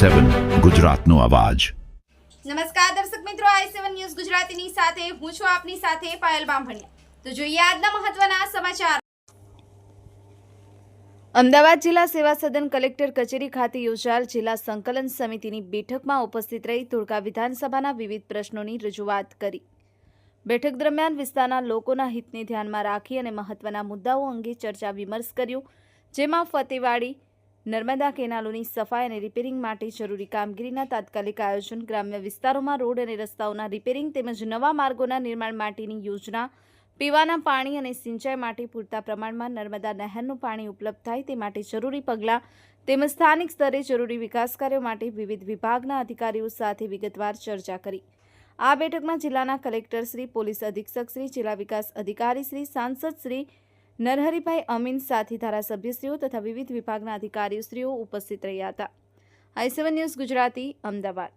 i7 ગુજરાતનો અવાજ। નમસ્કાર દર્શક મિત્રો, i7 ન્યૂઝ ગુજરાતીની સાથે હું છું આપની સાથે પાયલ બામભણિયા। તો જોઈએ આજના મહત્વના સમાચાર। અમદાવાદ જિલ્લા સેવા સદન કલેક્ટર કચેરી ખાતે યોજાયેલ જિલ્લા સંકલન સમિતિની બેઠકમાં ઉપસ્થિત રહી ધોળકા વિધાનસભાના વિવિધ પ્રશ્નોની રજૂઆત કરી। બેઠક દરમિયાન વિસ્તારના લોકોના હિતને ધ્યાનમાં રાખી અને મહત્વના મુદ્દાઓ અંગે ચર્ચા વિમર્શ કર્યો, જેમાં ફતેવાડી નર્મદા કેનાલોની સફાઈ અને રિપેરિંગ માટે જરૂરી કામગીરીના તાત્કાલિક આયોજન, ગ્રામ્ય વિસ્તારોમાં રોડ અને રસ્તાઓના રિપેરિંગ તેમજ નવા માર્ગોના નિર્માણ માટેની યોજના, પીવાના પાણી અને સિંચાઈ માટે પૂરતા પ્રમાણમાં નર્મદા નહેરનું પાણી ઉપલબ્ધ થાય તે માટે જરૂરી પગલાં તેમજ સ્થાનિક સ્તરે જરૂરી વિકાસ કાર્યો માટે વિવિધ વિભાગના અધિકારીઓ સાથે વિગતવાર ચર્ચા કરી। આ બેઠકમાં જિલ્લાના કલેક્ટર શ્રી, પોલીસ અધિક્ષક શ્રી, જિલ્લા વિકાસ અધિકારી શ્રી, સાંસદ શ્રી નરહરીભાઈ અમીન સાથે ધારાસભ્યશ્રીઓ તથા વિવિધ વિભાગના અધિકારીશ્રીઓ ઉપસ્થિત રહ્યા હતા। i7 news Gujarati, Ahmedabad.